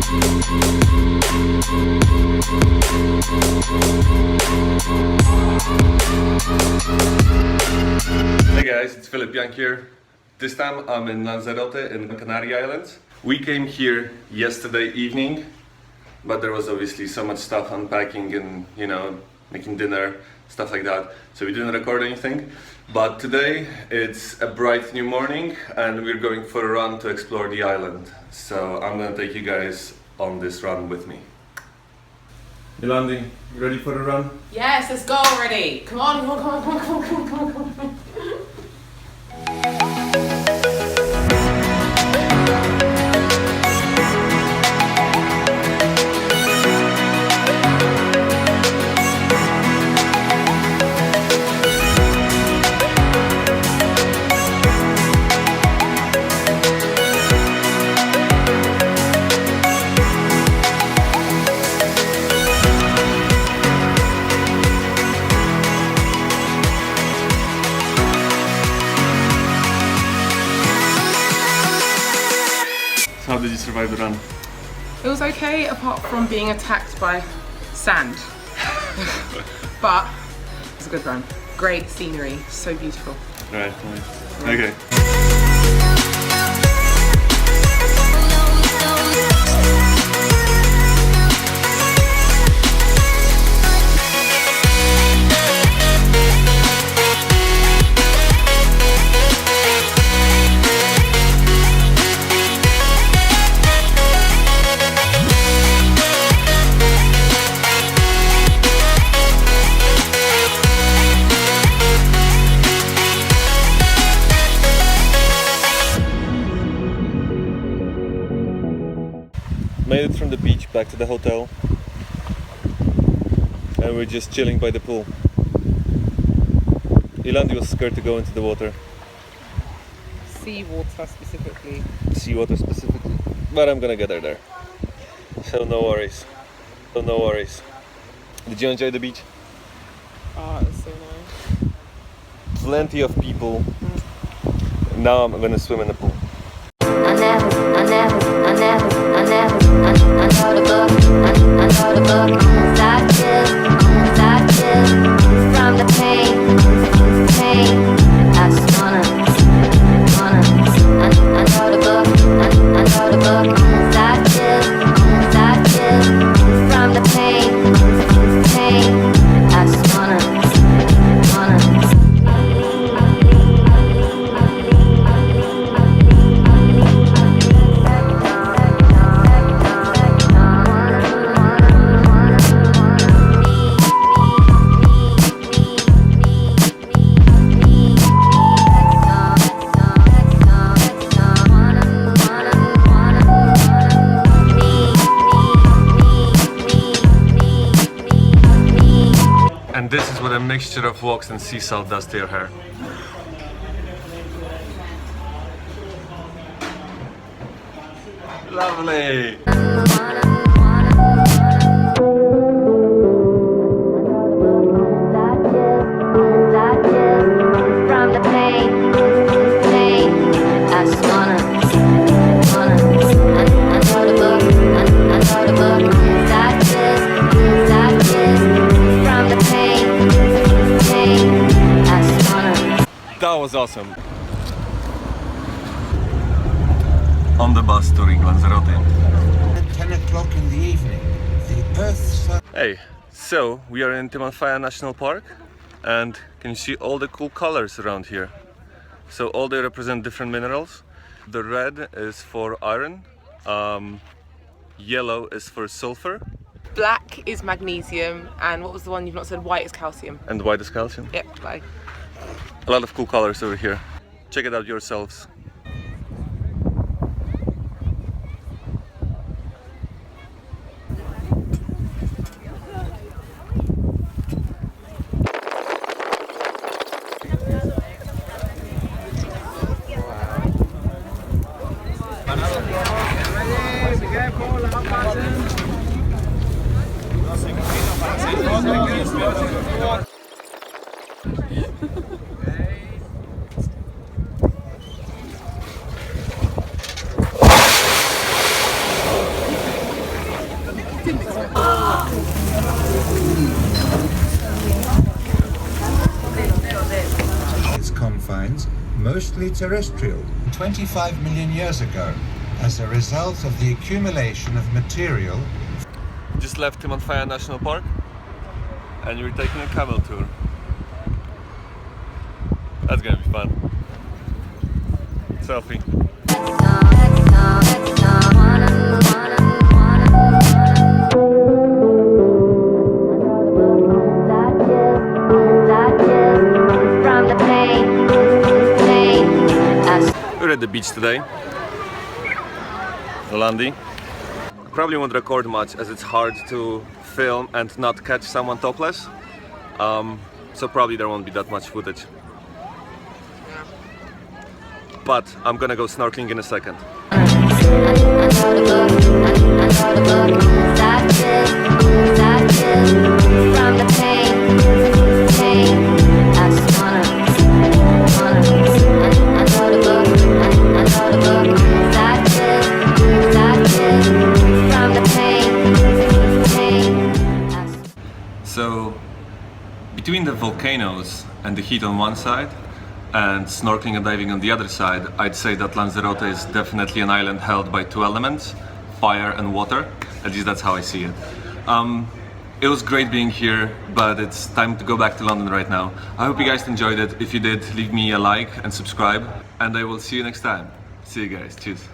Hey guys, it's Applepie here. This time I'm in Lanzarote in the Canary Islands. We came here yesterday evening, but there was obviously so much stuff unpacking and, you know, making dinner, stuff like that. So we didn't record anything. But today it's a bright new morning and we're going for a run to explore the island. So I'm gonna take you guys on this run with me. Yolandi, you ready for the run? Yes, let's go already. Come on, come on, come on, come on, come on, come on, come on. How did you survive the run? It was okay apart from being attacked by sand. But it was a good run. Great scenery, so beautiful. Right, nice. Okay. Made it from the beach back to the hotel and we're just chilling by the pool. Yolandi was scared to go into the water. Seawater specifically. Seawater specifically. But I'm gonna get her there. So no worries. So no worries. Did you enjoy the beach? Oh, it was so nice. Plenty of people. Now I'm gonna swim in the pool. From the pain, I just wanna, I know the book, inside kiss, from the pain, I just wanna. And this is what a mixture of wax and sea salt does to your hair. Lovely! From the pain, I just wanna, I know the book, inside kiss, from the pain, I just wanna. That was awesome! On the bus touring Lanzarote. At 10 o'clock in the evening, the Earth's... Hey, so we are in Timanfaya National Park and can you see all the cool colors around here? So all they represent different minerals. The red is for iron, yellow is for sulfur. Black is magnesium, and what was the one you've not said? White is calcium. And white is calcium. Yep, like. A lot of cool colors over here. Check it out yourselves. mostly terrestrial. 25 million years ago, as a result of the accumulation of material. Just left Timanfaya National Park and we're taking a camel tour. That's gonna be fun. Selfie. We're at the beach today, Landy. Probably won't record much as it's hard to film and not catch someone topless, so probably there won't be that much footage. But I'm gonna go snorkeling in a second. So, between the volcanoes and the heat on one side, and snorkeling and diving on the other side, I'd say that Lanzarote is definitely an island held by two elements, fire and water. At least that's how I see it. It was great being here, but it's time to go back to London right now. I hope you guys enjoyed it. If you did, leave me a like and subscribe, and I will see you next time. See you guys. Cheers.